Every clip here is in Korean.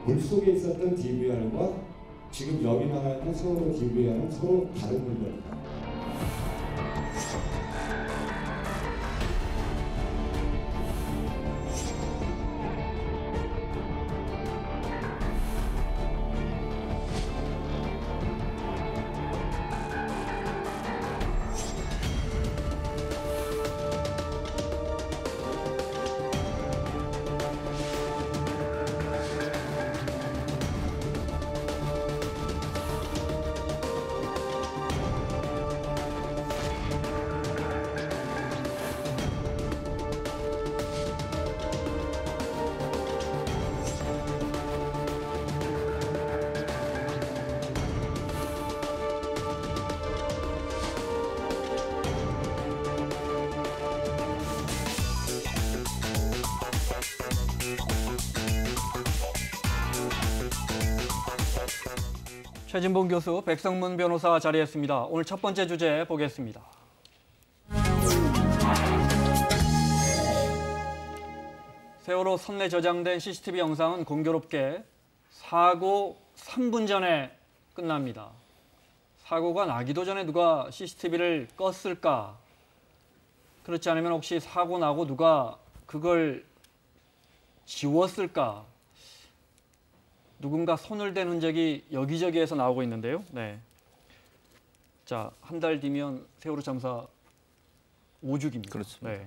물속에 있었던 DVR과 지금 여기 나와 있는 세월호 DVR은 서로 다른 물건입니다. 최진봉 교수, 백성문 변호사 자리했습니다. 오늘 첫 번째 주제 보겠습니다. 세월호 선내 저장된 CCTV 영상은 공교롭게 사고 3분 전에 끝납니다. 사고가 나기도 전에 누가 CCTV를 껐을까? 그렇지 않으면 혹시 사고 나고 누가 그걸 지웠을까? 누군가 손을 댄 흔적이 여기저기에서 나오고 있는데요. 네. 자, 한 달 뒤면 세월호 참사 5주기입니다. 그렇습니다. 네.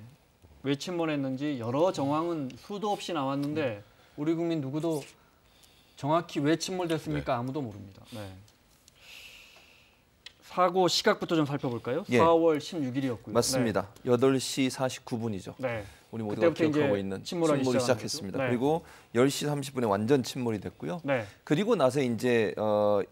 왜 침몰했는지 여러 정황은 수도 없이 나왔는데 우리 국민 누구도 정확히 왜 침몰됐습니까? 아무도 모릅니다. 네. 사고 시각부터 좀 살펴볼까요? 예. 4월 16일이었고요. 맞습니다. 네. 8시 49분이죠. 네. 우리 모두가 기억하고 있는 침몰이 시작한 시작했습니다. 네. 그리고 10시 30분에 완전 침몰이 됐고요. 네. 그리고 나서 이제 6월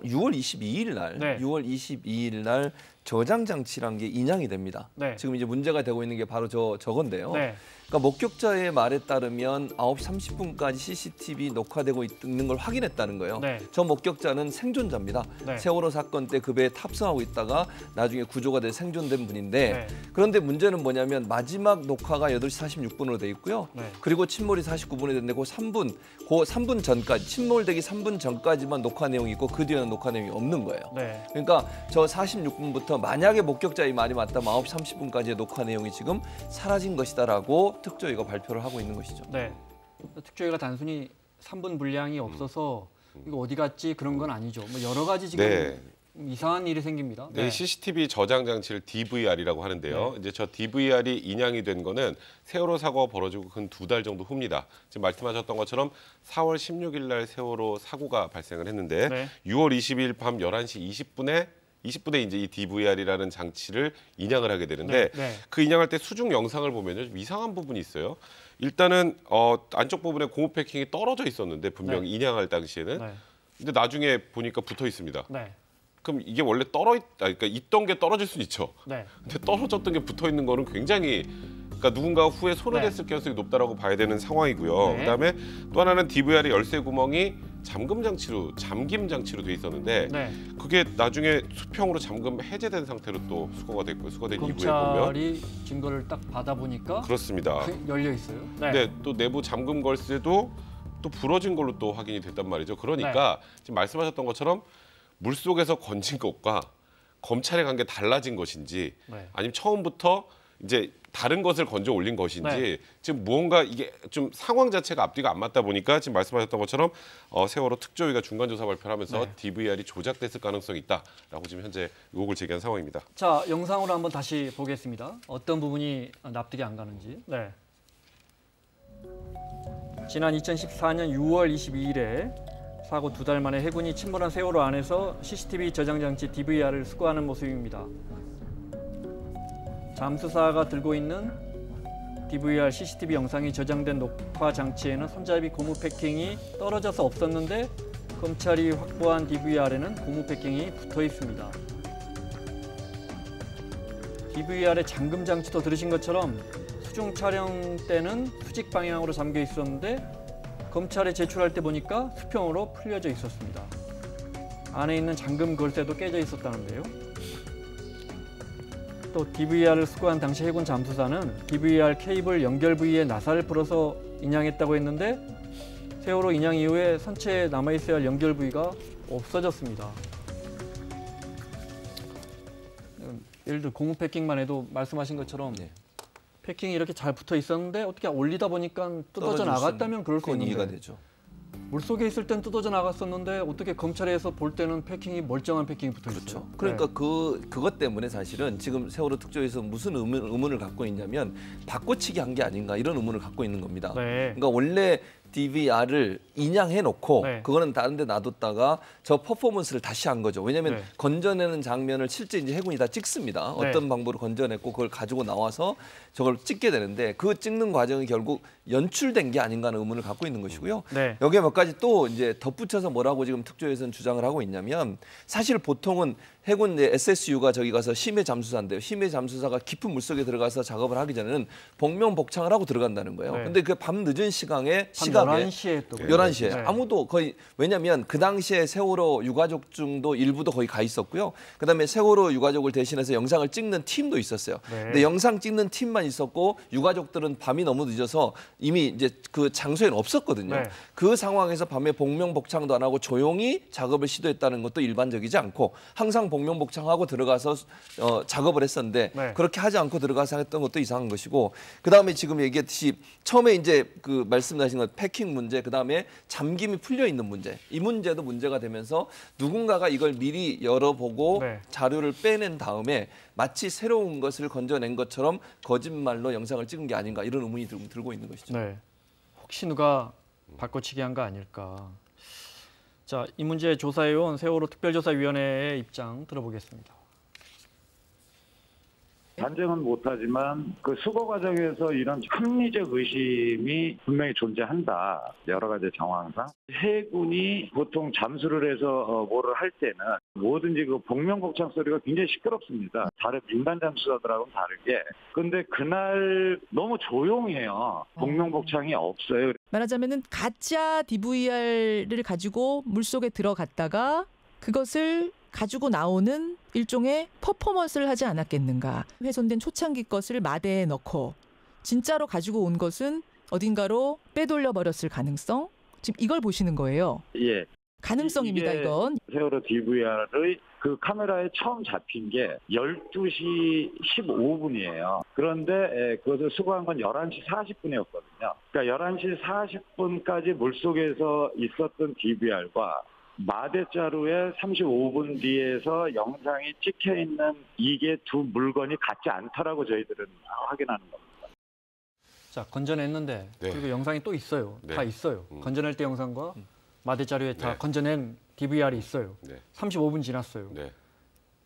22일 날, 네. 6월 22일 날 저장 장치란 게 인양이 됩니다. 네. 지금 이제 문제가 되고 있는 게 바로 저건데요. 네. 그러니까 목격자의 말에 따르면 9시 30분까지 CCTV 녹화되고 있는 걸 확인했다는 거예요. 네. 저 목격자는 생존자입니다. 네. 세월호 사건 때 그 배에 탑승하고 있다가 나중에 구조가 돼 생존된 분인데 네. 그런데 문제는 뭐냐면 마지막 녹화가 8시 46분으로 돼 있고요. 네. 그리고 침몰이 49분이 됐는데 그 3분 전까지 침몰되기 3분 전까지만 녹화 내용이 있고 그 뒤에는 녹화 내용이 없는 거예요. 네. 그러니까 저 46분부터 만약에 목격자의 말이 맞다면 9시 30분까지의 녹화 내용이 지금 사라진 것이다라고 특조위가 발표를 하고 있는 것이죠. 네. 특조위가 단순히 3분 분량이 없어서 이거 어디 갔지 그런 건 아니죠. 뭐 여러 가지 지금 네. 이상한 일이 생깁니다. 네, CCTV 저장 장치를 DVR이라고 하는데요. 이제 저 DVR이 인양이 된 거는 세월호 사고가 벌어지고 근 2달 정도 후입니다. 지금 말씀하셨던 것처럼 4월 16일 날 세월호 사고가 발생을 했는데 네. 6월 20일 밤 11시 20분에 이제 이 DVR이라는 장치를 인양을 하게 되는데 그 인양할 때 수중 영상을 보면요 좀 이상한 부분이 있어요. 일단은 안쪽 부분에 고무 패킹이 떨어져 있었는데 분명히 인양할 당시에는 근데 나중에 보니까 붙어 있습니다. 그럼 이게 원래 그러니까 있던 게 떨어질 수는 있죠. 근데 떨어졌던 게 붙어 있는 거는 굉장히 그러니까 누군가가 후에 손을 댔을 가능성이 높다라고 봐야 되는 상황이고요. 그다음에 또 하나는 DVR의 열쇠 구멍이 잠김 장치로 돼 있었는데 그게 나중에 수평으로 잠금 해제된 상태로 또 수거가 됐고요. 수거된 이후에 보면 검찰이 증거를 딱 받아보니까 그렇습니다. 열려 있어요. 네, 또 내부 잠금 걸쇠도 또 부러진 걸로 또 확인이 됐단 말이죠. 그러니까 지금 말씀하셨던 것처럼 물속에서 건진 것과 검찰에 간 게 달라진 것인지 아니면 처음부터 이제 다른 것을 건져 올린 것인지 지금 무언가 이게 좀 상황 자체가 앞뒤가 안 맞다 보니까 지금 말씀하셨던 것처럼 세월호 특조위가 중간조사 발표를 하면서 DVR이 조작됐을 가능성이 있다라고 지금 현재 의혹을 제기한 상황입니다. 자, 영상으로 한번 다시 보겠습니다. 어떤 부분이 납득이 안 가는지. 지난 2014년 6월 22일에 사고 2달 만에 해군이 침몰한 세월호 안에서 CCTV 저장 장치 DVR을 수거하는 모습입니다. 잠수사가 들고 있는 DVR CCTV 영상이 저장된 녹화 장치에는 손잡이 고무 패킹이 떨어져서 없었는데 검찰이 확보한 DVR에는 고무 패킹이 붙어 있습니다. DVR의 잠금 장치도 들으신 것처럼 수중 촬영 때는 수직 방향으로 잠겨 있었는데 검찰에 제출할 때 보니까 수평으로 풀려져 있었습니다. 안에 있는 잠금 걸쇠도 깨져 있었다는데요. 또 DVR을 수거한 당시 해군 잠수사는 DVR 케이블 연결 부위에 나사를 풀어서 인양했다고 했는데 세월호 인양 이후에 선체에 남아있어야 할 연결 부위가 없어졌습니다. 예를 들어 고무 패킹만 해도 말씀하신 것처럼 네. 패킹이 이렇게 잘 붙어 있었는데 어떻게 올리다 보니까 뜯어져 나갔다면 그럴 수 그건 있는데 이해가 되죠. 물속에 있을 땐 뜯어져 나갔었는데 어떻게 검찰에서 볼 때는 패킹이 멀쩡한 패킹이 붙어 있어요. 그렇죠. 그러니까 그것 때문에 사실은 지금 세월호 특조위에서 무슨 의문을 갖고 있냐면 바꿔치기 한 게 아닌가 이런 의문을 갖고 있는 겁니다. 네. 그러니까 원래 DVR을 인양해 놓고 네. 그거는 다른 데 놔뒀다가 저 퍼포먼스를 다시 한 거죠. 왜냐하면 네. 건져내는 장면을 실제 이제 해군이 다 찍습니다. 어떤 방법으로 건져냈고 그걸 가지고 나와서 저걸 찍게 되는데 그 찍는 과정이 결국 연출된 게 아닌가 하는 의문을 갖고 있는 것이고요. 네. 여기에 몇 가지 또 이제 덧붙여서 뭐라고 지금 특조위에서는 주장을 하고 있냐면 사실 보통은 해군 이제 SSU가 저기 가서 심해 잠수사인데요. 심해 잠수사가 깊은 물속에 들어가서 작업을 하기 전에는 복명복창을 하고 들어간다는 거예요. 네. 근데 그 밤 늦은 시각에 11시에 또 11시에 네. 아무도 거의 왜냐하면 그 당시에 세월호 유가족 중도 일부도 거의 가 있었고요. 그다음에 세월호 유가족을 대신해서 영상을 찍는 팀도 있었어요. 네. 근데 영상 찍는 팀만 있었고 유가족들은 밤이 너무 늦어서 이미 이제 그 장소에는 없었거든요. 네. 그 상황에서 밤에 복명복창도 안 하고 조용히 작업을 시도했다는 것도 일반적이지 않고 항상 복명복창하고 들어가서 작업을 했었는데 네. 그렇게 하지 않고 들어가서 했던 것도 이상한 것이고 그다음에 지금 얘기했듯이 처음에 이제 그 말씀하신 것 패킹 문제 그다음에 잠김이 풀려 있는 문제 이 문제도 문제가 되면서 누군가가 이걸 미리 열어보고 네. 자료를 빼낸 다음에 마치 새로운 것을 건져낸 것처럼 거짓말로 영상을 찍은 게 아닌가 이런 의문이 들고 있는 것이죠. 네. 혹시 누가 바꿔치기 한 거 아닐까. 자, 이 문제 조사해온 세월호 특별조사위원회의 입장 들어보겠습니다. 단정은 못하지만 그 수거 과정에서 이런 합리적 의심이 분명히 존재한다. 여러 가지 정황상. 해군이 보통 잠수를 해서 뭐를 할 때는 뭐든지 그 복명복창 소리가 굉장히 시끄럽습니다. 다른 민간 잠수사들하고는 다르게. 근데 그날 너무 조용해요. 복명복창이 없어요. 말하자면은 가짜 DVR을 가지고 물속에 들어갔다가 그것을 가지고 나오는 일종의 퍼포먼스를 하지 않았겠는가. 훼손된 초창기 것을 마대에 넣고 진짜로 가지고 온 것은 어딘가로 빼돌려 버렸을 가능성? 지금 이걸 보시는 거예요. 예. 가능성입니다, 이건. 세월호 DVR의 그 카메라에 처음 잡힌 게 12시 15분이에요. 그런데 그것을 수거한 건 11시 40분이었거든요. 그러니까 11시 40분까지 물속에서 있었던 DVR과 마대자루에 35분 뒤에서 영상이 찍혀 있는 이게 두 물건이 같지 않다라고 저희들은 확인하는 겁니다. 자, 건져냈는데 네. 그리고 영상이 또 있어요. 네. 다 있어요. 건져낼 때 영상과 마대자루에 다 네. 건져낸 DVR이 있어요. 네. 35분 지났어요. 네.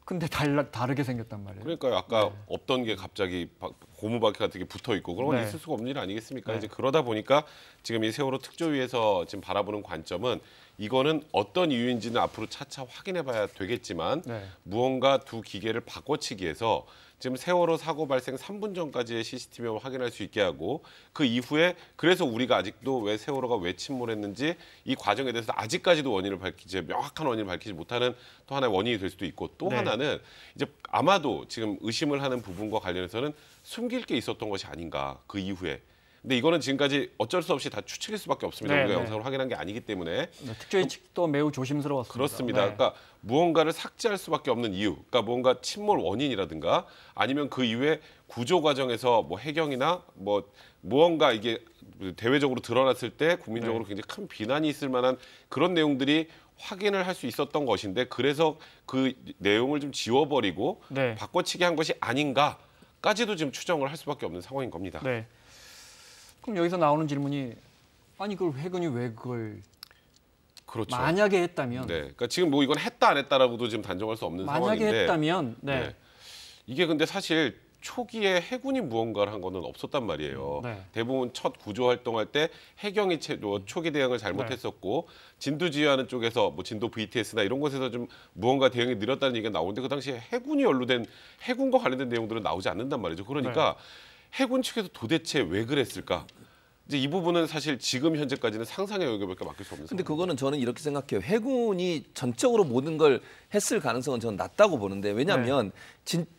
근데 다르게 생겼단 말이에요. 그러니까요. 아까 네. 없던 게 갑자기 고무바퀴 같은 게 붙어 있고 그런 건 네. 있을 수가 없는 일 아니겠습니까? 네. 이제 그러다 보니까 지금 이 세월호 특조위에서 지금 바라보는 관점은 이거는 어떤 이유인지는 앞으로 차차 확인해봐야 되겠지만 네. 무언가 두 기계를 바꿔치기해서 지금 세월호 사고 발생 3분 전까지의 CCTV를 확인할 수 있게 하고 그 이후에 그래서 우리가 아직도 왜 세월호가 왜 침몰했는지 이 과정에 대해서 아직까지도 원인을 밝히지 명확한 원인을 밝히지 못하는 또 하나의 원인이 될 수도 있고 또 네. 하나는 이제 아마도 지금 의심을 하는 부분과 관련해서는 숨길 게 있었던 것이 아닌가 그 이후에. 근데 이거는 지금까지 어쩔 수 없이 다 추측일 수밖에 없습니다. 네, 우리가 네. 영상을 확인한 게 아니기 때문에. 네, 특조위 측도 매우 조심스러웠습니다. 그렇습니다. 네. 그러니까 무언가를 삭제할 수밖에 없는 이유, 그러니까 뭔가 침몰 원인이라든가 아니면 그 이후에 구조 과정에서 뭐 해경이나 뭐 무언가 이게 대외적으로 드러났을 때 국민적으로 네. 굉장히 큰 비난이 있을 만한 그런 내용들이 확인을 할 수 있었던 것인데 그래서 그 내용을 좀 지워버리고 네. 바꿔치기 한 것이 아닌가까지도 지금 추정을 할 수밖에 없는 상황인 겁니다. 네. 그럼 여기서 나오는 질문이 아니 그걸 해군이 왜 그걸 그렇죠. 만약에 했다면 네, 그러니까 지금 뭐 이건 했다 안 했다라고도 지금 단정할 수 없는 만약에 상황인데 했다면 네. 네. 이게 근데 사실 초기에 해군이 무언가를 한 거는 없었단 말이에요. 네. 대부분 첫 구조 활동할 때 해경이 초기 대응을 잘못했었고 진두지휘하는 쪽에서 뭐 진도 VTS나 이런 곳에서 좀 무언가 대응이 느렸다는 얘기가 나오는데 그 당시에 해군이 연루된 해군과 관련된 내용들은 나오지 않는단 말이죠. 그러니까 해군 측에서 도대체 왜 그랬을까? 이제 이 부분은 사실 지금 현재까지는 상상의 영역밖에 맡길 수 없는. 근데 상황입니다. 그거는 저는 이렇게 생각해요. 해군이 전적으로 모든 걸 했을 가능성은 저는 낮다고 보는데 왜냐하면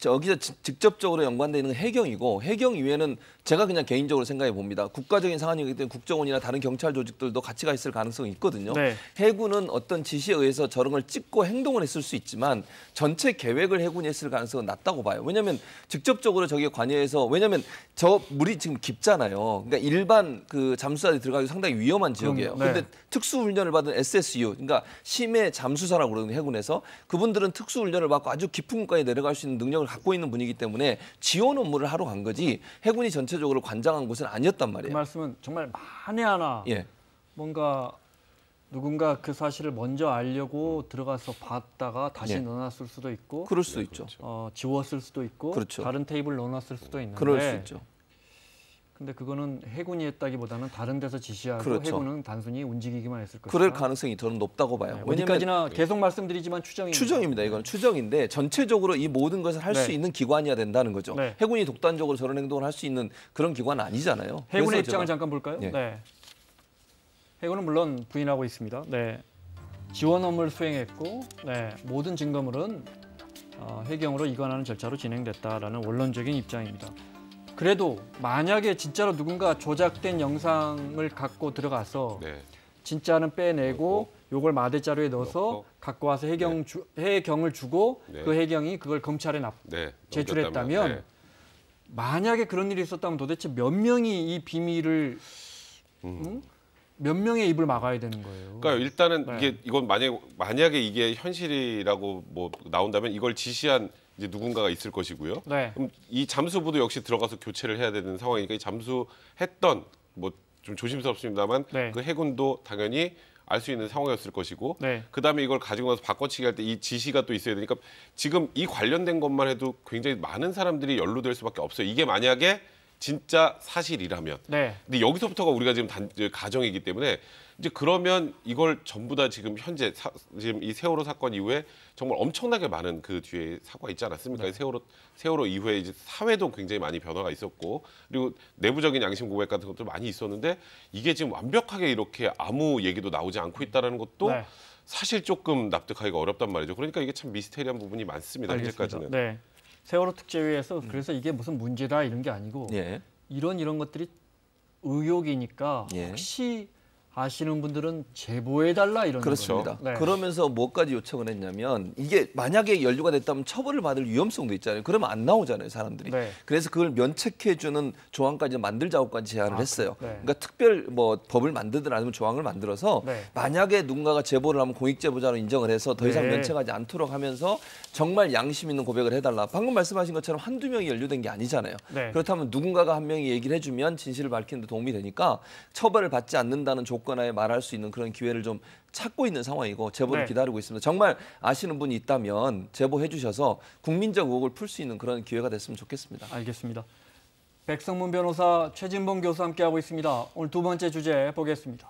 여기서 직접적으로 연관되어 있는 건 해경이고 해경 이외에는 제가 그냥 개인적으로 생각해 봅니다. 국가적인 상황이기 때문에 국정원이나 다른 경찰 조직들도 같이 가 있을 가능성이 있거든요. 네. 해군은 어떤 지시에 의해서 저런 걸 찍고 행동을 했을 수 있지만 전체 계획을 해군이 했을 가능성은 낮다고 봐요. 왜냐하면 직접적으로 저기에 관여해서 왜냐하면 저 물이 지금 깊잖아요. 그러니까 일반 그 잠수사들이 들어가기 상당히 위험한 지역이에요. 네. 근데 특수 훈련을 받은 SSU, 그러니까 심해 잠수사라고 그러는 해군에서 그분들은 특수 훈련을 받고 아주 깊은 곳까지 내려갈 수 있는 능력을 갖고 있는 분이기 때문에 지원 업무를 하러 간 거지 해군이 전체적으로 관장한 곳은 아니었단 그 말이에요. 말씀은 정말 만에 하나 예. 뭔가 누군가 그 사실을 먼저 알려고 들어가서 봤다가 다시 예. 넣어놨을 수도 있고 그럴 수도 있죠. 지웠을 수도 있고 그렇죠. 다른 테이블 넣어놨을 수도 있는데 그럴 수 있죠. 근데 그거는 해군이 했다기보다는 다른 데서 지시하고 그렇죠. 해군은 단순히 움직이기만 했을 것이다. 그럴 가능성이 저는 높다고 봐요. 왜냐면 어디까지나 계속 말씀드리지만 추정입니다. 추정입니다. 이건 추정인데 전체적으로 이 모든 것을 할 수 네. 있는 기관이어야 된다는 거죠. 네. 해군이 독단적으로 저런 행동을 할 수 있는 그런 기관은 아니잖아요. 해군의 그래서 입장을 제가- 잠깐 볼까요? 예. 네. 해군은 물론 부인하고 있습니다. 네. 지원 업무를 수행했고 모든 증거물은 해경으로 이관하는 절차로 진행됐다라는 원론적인 입장입니다. 그래도 만약에 진짜로 누군가 조작된 영상을 갖고 들어가서 네. 진짜는 빼내고 요걸 마대 자루에 넣어서 넣고. 갖고 와서 해경을 주고 네. 그 해경이 그걸 검찰에 네. 제출했다면 넘겼다면, 네. 만약에 그런 일이 있었다면 도대체 몇 명이 이 비밀을 몇 명의 입을 막아야 되는 거예요. 그러니까 일단은 네. 이건 만약에 이게 현실이라고 뭐 나온다면 이걸 지시한 이제 누군가가 있을 것이고요. 네. 그럼 이 잠수부도 역시 들어가서 교체를 해야 되는 상황이니까 이 잠수했던 뭐 좀 조심스럽습니다만 네. 그 해군도 당연히 알 수 있는 상황이었을 것이고 네. 그다음에 이걸 가지고 나서 바꿔치기 할 때 이 지시가 또 있어야 되니까 지금 이 관련된 것만 해도 굉장히 많은 사람들이 연루될 수밖에 없어요. 이게 만약에 진짜 사실이라면. 네. 근데 여기서부터가 우리가 지금 가정이기 때문에 이제 그러면 이걸 전부 다 지금 현재 지금 이 세월호 사건 이후에 정말 엄청나게 많은 그 뒤에 사고가 있지 않았습니까? 세월호 이후에 이제 사회도 굉장히 많이 변화가 있었고 그리고 내부적인 양심 고백 같은 것도 많이 있었는데 이게 지금 완벽하게 이렇게 아무 얘기도 나오지 않고 있다는 것도 네. 사실 조금 납득하기가 어렵단 말이죠. 그러니까 이게 참 미스테리한 부분이 많습니다. 알겠습니다. 현재까지는. 네. 세월호 특제위에서 그래서 이게 무슨 문제다 이런 게 아니고 예. 이런 것들이 의혹이니까 예. 혹시 아시는 분들은 제보해달라 이런 그렇습니다. 거죠. 네. 그러면서 뭐까지 요청을 했냐면 이게 만약에 연루가 됐다면 처벌을 받을 위험성도 있잖아요. 그러면 안 나오잖아요, 사람들이. 네. 그래서 그걸 면책해주는 조항까지 만들자고까지 제안을 했어요. 네. 그러니까 특별 뭐 법을 만들든 아니면 조항을 만들어서 네. 만약에 누군가가 제보를 하면 공익제보자로 인정을 해서 더 이상 네. 면책하지 않도록 하면서 정말 양심 있는 고백을 해달라. 방금 말씀하신 것처럼 한두 명이 연루된 게 아니잖아요. 네. 그렇다면 누군가가 한 명이 얘기를 해주면 진실을 밝히는 데 도움이 되니까 처벌을 받지 않는다는 조건하에 말할 수 있는 그런 기회를 좀 찾고 있는 상황이고 제보를 네. 기다리고 있습니다. 정말 아시는 분이 있다면 제보해 주셔서 국민적 의혹을 풀 수 있는 그런 기회가 됐으면 좋겠습니다. 알겠습니다. 백성문 변호사, 최진봉 교수 함께하고 있습니다. 오늘 두 번째 주제 보겠습니다.